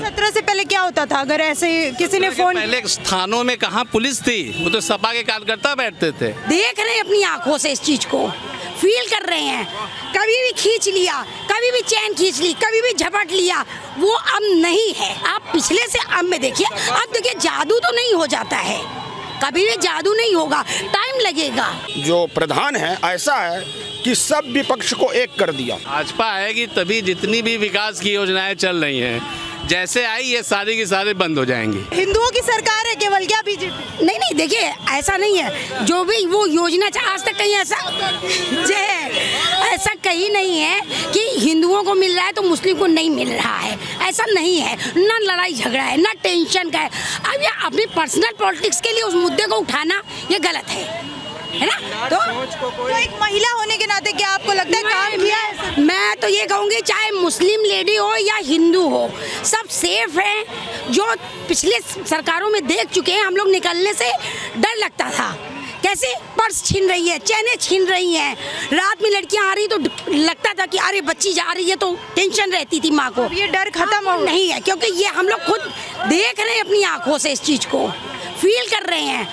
17 से पहले क्या होता था? अगर ऐसे किसी ने फोन, पहले थानों में कहाँ पुलिस थी, वो तो सपा के कार्यकर्ता बैठते थे। देख रहे हैं अपनी आंखों से, इस चीज को फील कर रहे हैं। कभी भी खींच लिया, कभी भी चैन खींच ली, कभी भी झपट लिया, वो अब नहीं है। आप पिछले से अब में देखिए, अब देखिए जादू तो नहीं हो जाता है, कभी भी जादू नहीं होगा, टाइम लगेगा। जो प्रधान है ऐसा है कि सब विपक्ष को एक कर दिया। भाजपा आएगी तभी जितनी भी विकास की योजनाएं चल रही हैं, जैसे आई ये सारी की सारी बंद हो जाएंगी। हिंदुओं की सरकार है केवल क्या बीजेपी? नहीं नहीं, देखिए ऐसा नहीं है, जो भी वो योजना आज तक कहीं ऐसा कहीं नहीं है कि हिंदुओं को मिल रहा है तो मुस्लिम को नहीं मिल रहा है, ऐसा नहीं है। ना लड़ाई झगड़ा है, ना टेंशन का है। अब ये अपनी पर्सनल पॉलिटिक्स के लिए उस मुद्दे को उठाना ये गलत है ना। तो एक महिला होने के नाते क्या आपको लगता है काम किया है? मैं तो ये कहूँगी, चाहे मुस्लिम लेडी हो या हिंदू हो, सब सेफ हैं। जो पिछले सरकारों में देख चुके हैं, हम लोग निकलने से डर लगता था, कैसे पर्स छीन रही है, चैनें छीन रही हैं, रात में लड़कियां आ रही तो लगता था कि अरे बच्ची जा रही है, तो टेंशन रहती थी माँ को। ये डर खत्म हो नहीं है, क्योंकि ये हम लोग खुद देख रहे हैं अपनी आंखों से, इस चीज को फील कर रहे हैं।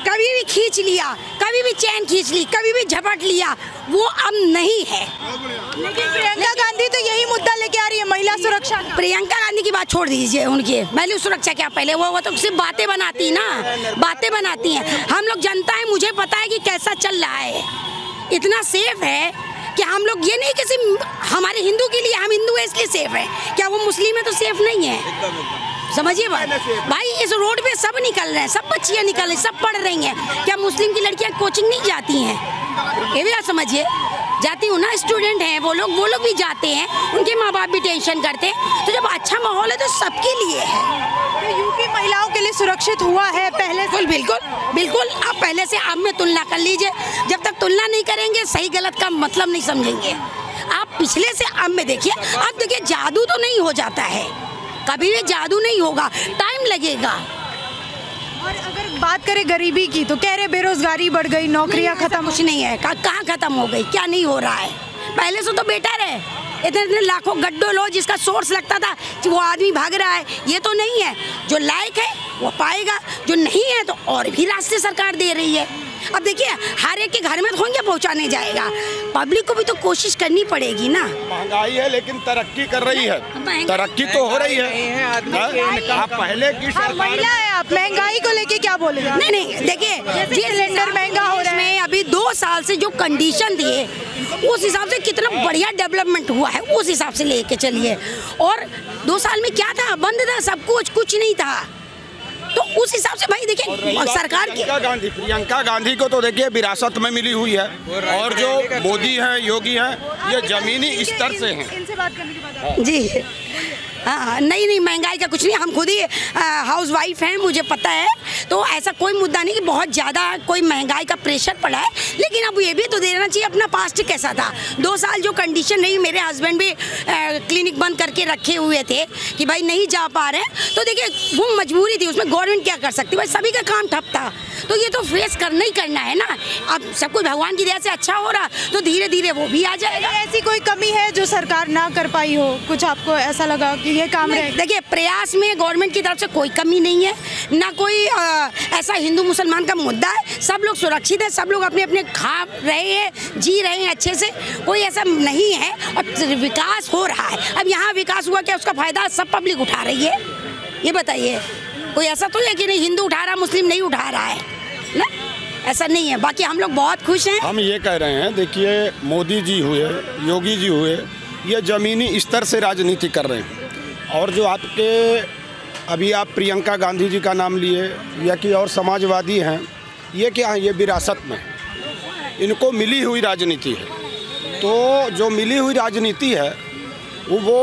कभी भी खींच लिया, कभी भी चैन खींच ली, कभी भी झपट लिया, वो अब नहीं है। लेकिन प्रियंका गांधी तो यही मुद्दा लेके आ रही है, महिला सुरक्षा। प्रियंका गांधी की बात छोड़ दीजिए, उनकी महिला सुरक्षा क्या, पहले वो तो सिर्फ बातें बनाती ना, बातें बनाती हैं। हम लोग जनता है, मुझे पता है कि कैसा चल रहा है, इतना सेफ है कि हम लोग ये नहीं कि सिर्फ हमारे हिंदू के लिए, हम हिंदू है इसलिए सेफ है, क्या वो मुस्लिम है तो सेफ नहीं है? समझिए बात भाई, इस रोड पे सब निकल रहे हैं, सब बच्चियां निकल रही, सब पढ़ रही हैं। क्या मुस्लिम की लड़कियां कोचिंग नहीं जाती हैं? ये भी आप समझिए, जाती हूँ ना, स्टूडेंट हैं वो लोग भी जाते हैं, उनके माँ बाप भी टेंशन करते हैं। तो जब अच्छा माहौल है तो सबके लिए है। तो यूपी महिलाओं के लिए सुरक्षित हुआ है पहले से? बिल्कुल बिल्कुल। आप पहले से अब में तुलना कर लीजिए, जब तक तुलना नहीं करेंगे सही गलत का मतलब नहीं समझेंगे। आप पिछले से अब में देखिए, अब देखिए जादू तो नहीं हो जाता है, कभी भी जादू नहीं होगा, टाइम लगेगा। और अगर बात करें गरीबी की तो कह रहे बेरोजगारी बढ़ गई, नौकरियां खत्म। कुछ नहीं है, कहाँ खत्म हो गई, क्या नहीं हो रहा है? पहले से तो बेटर है। इतने लाखों गड्ढों लो, जिसका सोर्स लगता था कि वो आदमी भाग रहा है, ये तो नहीं है। जो लायक है वो पाएगा, जो नहीं है तो और भी रास्ते सरकार दे रही है। अब देखिए, हर एक के घर में थोड़ी पहुंचाने जाएगा, पब्लिक को भी तो कोशिश करनी पड़ेगी ना। महंगाई है लेकिन तरक्की कर रही है, तरक्की तो हो रही है। आप पहले की महिला है, आप महंगाई को लेके क्या बोलेंगे? नहीं नहीं, देखिए सिलेंडर महंगा हो रहा है, अभी 2 साल से जो कंडीशन दिए उस हिसाब से कितना बढ़िया डेवलपमेंट हुआ है, उस हिसाब से लेके चलिए। और 2 साल में क्या था? बंद था सब कुछ नहीं था। तो उस हिसाब से भाई देखिए, सरकार की प्रियंका गांधी को तो देखिए विरासत में मिली हुई है, और जो मोदी हैं, योगी हैं, ये जमीनी स्तर से हैं। इनसे बात करने के बाद जी हाँ, नहीं महंगाई का कुछ नहीं, हम खुद ही हाउस वाइफ हैं, मुझे पता है। तो ऐसा कोई मुद्दा नहीं कि बहुत ज़्यादा कोई महंगाई का प्रेशर पड़ा है, लेकिन अब ये भी तो देना चाहिए अपना पास्ट कैसा था। 2 साल जो कंडीशन रही, मेरे हस्बैंड भी क्लिनिक बंद करके रखे हुए थे कि भाई नहीं जा पा रहे, तो देखिए वो मजबूरी थी, उसमें गवर्नमेंट क्या कर सकती, भाई सभी का काम ठप था। तो ये तो फेस करना ही करना है ना। अब सब कुछ भगवान की दया से अच्छा हो रहा, तो धीरे धीरे वो भी आ जाएगा। ऐसी कोई कमी है जो सरकार ना कर पाई हो? कुछ आपको ऐसा लगा कि ये काम रहे? देखिए, प्रयास में गवर्नमेंट की तरफ से कोई कमी नहीं है, ना कोई ऐसा हिंदू मुसलमान का मुद्दा है। सब लोग सुरक्षित है, सब लोग अपने अपने खा रहे हैं, जी रहे हैं अच्छे से, कोई ऐसा नहीं है। और विकास हो रहा है। अब यहाँ विकास हुआ क्या, उसका फायदा सब पब्लिक उठा रही है? ये बताइए, कोई ऐसा तो है कि नहीं हिंदू उठा रहा, मुस्लिम नहीं उठा रहा है ना? ऐसा नहीं है। बाकी हम लोग बहुत खुश हैं। हम ये कह रहे हैं, देखिए मोदी जी हुए, योगी जी हुए, ये ज़मीनी स्तर से राजनीति कर रहे हैं। और जो आपके अभी आप प्रियंका गांधी जी का नाम लिए या कि और समाजवादी हैं, ये क्या है? ये विरासत में इनको मिली हुई राजनीति है। तो जो मिली हुई राजनीति है वो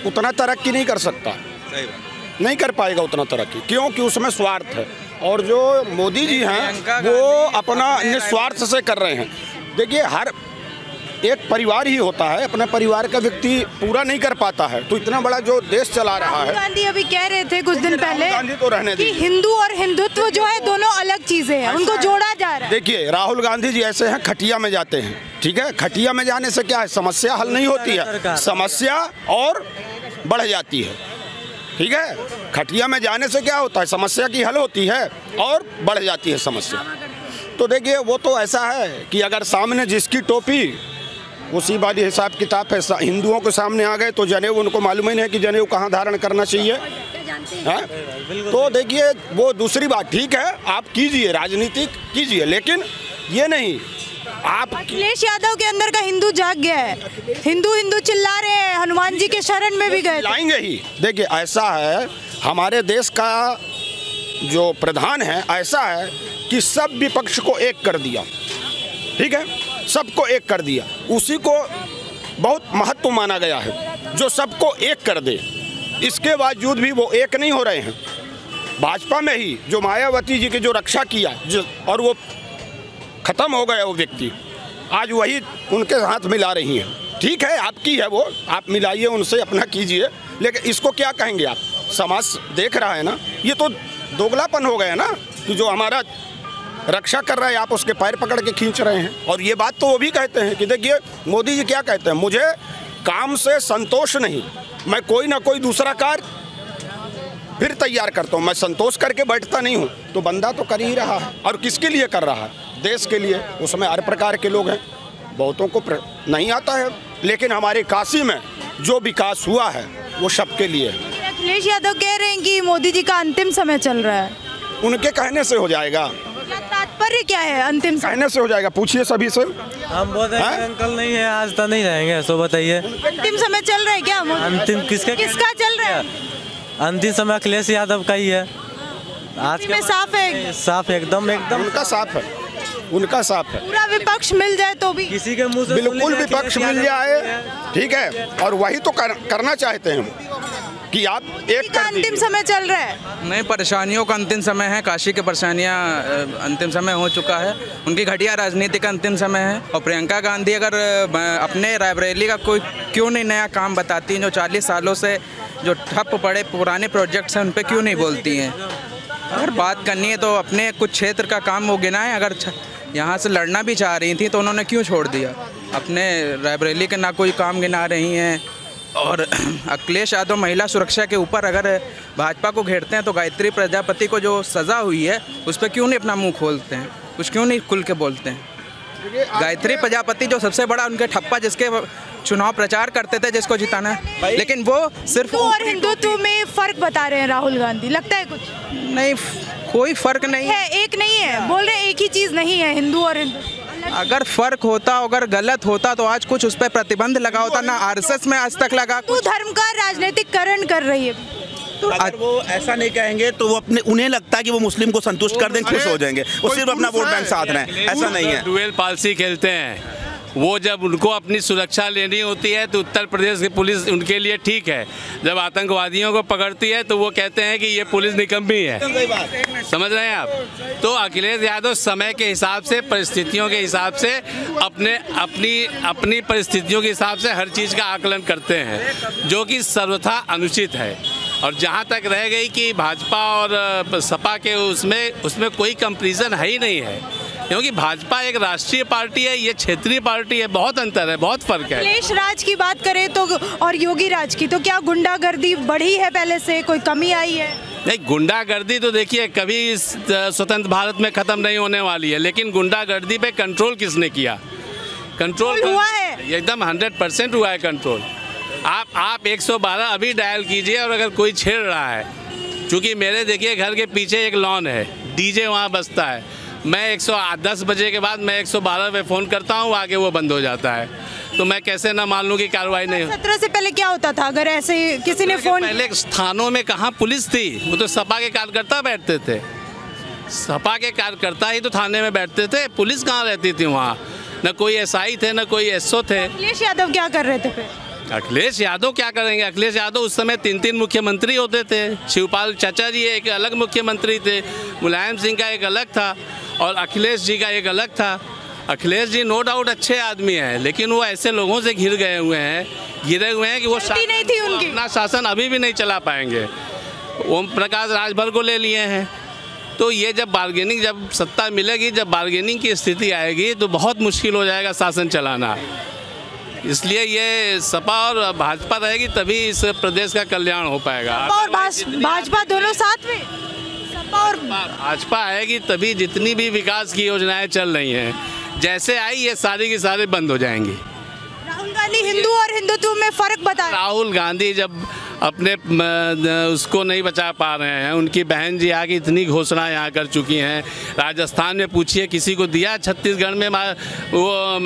उतना तरक्की नहीं कर सकता, नहीं कर पाएगा उतना तरक्की, क्योंकि उसमें स्वार्थ है। और जो मोदी जी हैं वो अपना निस्वार्थ से कर रहे हैं। देखिए, हर एक परिवार ही होता है, अपने परिवार का व्यक्ति पूरा नहीं कर पाता है, तो इतना बड़ा जो देश चला रहा है। गांधी अभी कह रहे थे कुछ दिन पहले गांधी तो रहने कि हिंदू और हिंदुत्व जो है दोनों अलग चीजें हैं, उनको जोड़ा जा रहा है। देखिए, राहुल गांधी जी ऐसे हैं, खटिया में जाते हैं, ठीक है। खटिया में जाने से क्या है, समस्या हल नहीं होती है, समस्या और बढ़ जाती है। ठीक है, खटिया में जाने से क्या होता है, समस्या की हल होती है और बढ़ जाती है समस्या। तो देखिए वो तो ऐसा है कि अगर सामने जिसकी टोपी उसी वाली हिसाब किताब है, हिंदुओं के सामने आ गए तो जनेऊ उनको मालूम ही नहीं है कि जनेऊ कहाँ धारण करना चाहिए, है? तो देखिए वो दूसरी बात, ठीक है आप कीजिए, राजनीति कीजिए, लेकिन ये नहीं आप। अखिलेश यादव के अंदर का हिंदू जाग गया है, हिंदू हिंदू चिल्ला रहे हैं, हनुमान जी के शरण में भी गए, लाएंगे ही। देखिए ऐसा है, हमारे देश का जो प्रधान है ऐसा है कि सब विपक्ष को एक कर दिया, ठीक है, सबको एक कर दिया, उसी को बहुत महत्व माना गया है जो सबको एक कर दे। इसके बावजूद भी वो एक नहीं हो रहे हैं। भाजपा में ही जो मायावती जी की जो रक्षा किया और वो खत्म हो गया वो व्यक्ति, आज वही उनके हाथ मिला रही हैं। ठीक है आपकी है वो, आप मिलाइए उनसे, अपना कीजिए, लेकिन इसको क्या कहेंगे आप? समाज देख रहा है ना, ये तो दोगलापन हो गया ना कि जो हमारा रक्षा कर रहा है आप उसके पैर पकड़ के खींच रहे हैं। और ये बात तो वो भी कहते हैं कि देखिए मोदी जी क्या कहते हैं, मुझे काम से संतोष नहीं, मैं कोई ना कोई दूसरा कार्य फिर तैयार करता हूँ, मैं संतोष करके बैठता नहीं हूँ। तो बंदा तो कर ही रहा है, और किसके लिए कर रहा है? देश के लिए। उसमें हर प्रकार के लोग हैं, बहुतों को नहीं आता है, लेकिन हमारे काशी में जो विकास हुआ है वो सबके लिए है। अखिलेश यादव कह रहे हैं कि मोदी जी का अंतिम समय चल रहा है, उनके कहने से हो जाएगा। क्या तात्पर्य क्या है अंतिम समय? कहने से हो जाएगा, पूछिए सभी से। हम बोल रहे हैं अंकल नहीं है, आज तक नहीं रहेंगे, सो बताइए। अंतिम समय चल रहा है क्या? अंतिम किसका चल रहा है? अंतिम समय अखिलेश यादव का ही है। आज के साफ है, साफ एकदम उनका साफ है, उनका साफ है। पूरा विपक्ष मिल जाए तो भी, किसी के मुंह से बिल्कुल विपक्ष मिल जाए, ठीक है, और वही तो करना चाहते हैं हम कि आप एक कर अंतिम समय चल रहा है। नहीं, परेशानियों का अंतिम समय है, काशी की परेशानियां अंतिम समय हो चुका है, उनकी घटिया राजनीति का अंतिम समय है। और प्रियंका गांधी अगर अपने रायबरेली का कोई क्यों नहीं नया काम बताती हैं, जो 40 सालों से जो ठप पड़े पुराने प्रोजेक्ट्स हैं उन पर क्यों नहीं बोलती हैं? अगर बात करनी है तो अपने कुछ क्षेत्र का काम वो गिनाएं। अगर यहाँ से लड़ना भी चाह रही थी तो उन्होंने क्यों छोड़ दिया? अपने रायबरेली के ना कोई काम गिना रही हैं। और अखिलेश यादव महिला सुरक्षा के ऊपर अगर भाजपा को घेरते हैं तो गायत्री प्रजापति को जो सज़ा हुई है उस पर क्यों नहीं अपना मुंह खोलते हैं, कुछ क्यों नहीं खुल के बोलते हैं? गायत्री प्रजापति जो सबसे बड़ा उनके ठप्पा, जिसके चुनाव प्रचार करते थे, जिसको जिताना है, लेकिन वो सिर्फ और हिंदुत्व में फर्क बता रहे हैं राहुल गांधी, लगता है कुछ नहीं, कोई फर्क नहीं है, एक नहीं है, बोल रहे एक ही चीज़ नहीं है हिंदू और हिंदू। अगर फर्क होता, अगर गलत होता तो आज कुछ उस पर प्रतिबंध लगा होता ना, आरएसएस में आज तक लगा। तो धर्म का राजनीतिकरण कर रही है। तो अगर वो ऐसा नहीं कहेंगे तो वो अपने, उन्हें लगता है कि वो मुस्लिम को संतुष्ट कर दें, खुश हो जाएंगे, वो सिर्फ अपना वोट बैंक साध रहे हैं, ऐसा नहीं है। डुअल पॉलिसी खेलते हैं वो। जब उनको अपनी सुरक्षा लेनी होती है तो उत्तर प्रदेश की पुलिस उनके लिए ठीक है, जब आतंकवादियों को पकड़ती है तो वो कहते हैं कि ये पुलिस निकम्मी है। समझ रहे हैं आप? तो अखिलेश यादव समय के हिसाब से, परिस्थितियों के हिसाब से, अपनी परिस्थितियों के हिसाब से हर चीज़ का आकलन करते हैं, जो कि सर्वथा अनुचित है। और जहाँ तक रह गई कि भाजपा और सपा के उसमें कोई कंपैरिजन है ही नहीं है, क्योंकि भाजपा एक राष्ट्रीय पार्टी है, ये क्षेत्रीय पार्टी है, बहुत अंतर है, बहुत फर्क है। अखिलेश राज की बात करें तो और योगी राज की, तो क्या गुंडागर्दी बढ़ी है पहले से, कोई कमी आई है? नहीं, गुंडागर्दी तो देखिए कभी इस स्वतंत्र भारत में ख़त्म नहीं होने वाली है, लेकिन गुंडागर्दी पे कंट्रोल किसने किया? कंट्रोल हुआ है, एकदम 100% हुआ है कंट्रोल। आप 112 अभी डायल कीजिए, और अगर कोई छेड़ रहा है, चूँकि मेरे देखिए घर के पीछे एक लॉन है, डीजे वहाँ बजता है, मैं 110 बजे के बाद मैं 112 पे फ़ोन करता हूँ, आगे वो बंद हो जाता है, तो मैं कैसे ना मान लूँ कि कार्रवाई नहीं हो? 17 से पहले क्या होता था? अगर ऐसे किसी ने फ़ोन, पहले थानों में कहाँ पुलिस थी? वो तो सपा के कार्यकर्ता बैठते थे, सपा के कार्यकर्ता ही तो थाने में बैठते थे, पुलिस कहाँ रहती थी वहाँ? न कोई एसआई थे, न कोई एसओ थे। अखिलेश यादव क्या कर रहे थे फिर? अखिलेश यादव क्या करेंगे? अखिलेश यादव उस समय 3 मुख्यमंत्री होते थे। शिवपाल चाचा जी एक अलग मुख्यमंत्री थे, मुलायम सिंह का एक अलग था, और अखिलेश जी का एक अलग था। अखिलेश जी नो डाउट अच्छे आदमी हैं, लेकिन वो ऐसे लोगों से घिरे हुए हैं कि वो नहीं थी उनकी, अपना शासन अभी भी नहीं चला पाएंगे। ओम प्रकाश राजभर को ले लिए हैं, तो ये जब सत्ता मिलेगी, जब बार्गेनिंग की स्थिति आएगी तो बहुत मुश्किल हो जाएगा शासन चलाना। इसलिए ये सपा और भाजपा रहेगी तभी इस प्रदेश का कल्याण हो पाएगा। सपा और भाजपा दोनों साथ में, सपा और भाजपा आएगी तभी जितनी भी विकास की योजनाएं चल रही हैं, जैसे आई ये सारी की सारी बंद हो जाएंगी। राहुल गांधी हिंदू और हिंदुत्व में फर्क बताएं। राहुल गांधी जब अपने उसको नहीं बचा पा रहे हैं, उनकी बहन जी आके इतनी घोषणा यहाँ कर चुकी हैं। राजस्थान में पूछिए किसी को दिया, छत्तीसगढ़ में वो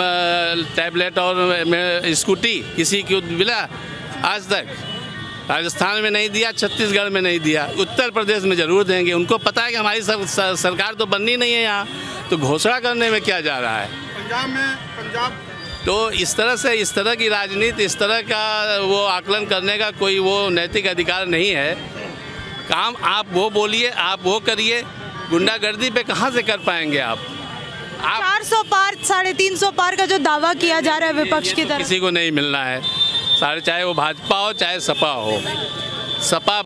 टैबलेट और स्कूटी किसी को मिला आज तक? राजस्थान में नहीं दिया, छत्तीसगढ़ में नहीं दिया, उत्तर प्रदेश में ज़रूर देंगे। उनको पता है कि हमारी सरकार तो बननी नहीं है यहाँ, तो घोषणा करने में क्या जा रहा है। पंजाब तो इस तरह की राजनीति, इस तरह का वो आकलन करने का कोई वो नैतिक अधिकार नहीं है। काम आप वो बोलिए, आप वो करिए, गुंडागर्दी पे कहाँ से कर पाएंगे आप 400 पार 350 पार का जो दावा किया जा रहा है विपक्ष की तरफ, किसी को नहीं मिलना है। चाहे वो भाजपा हो चाहे सपा हो, सपा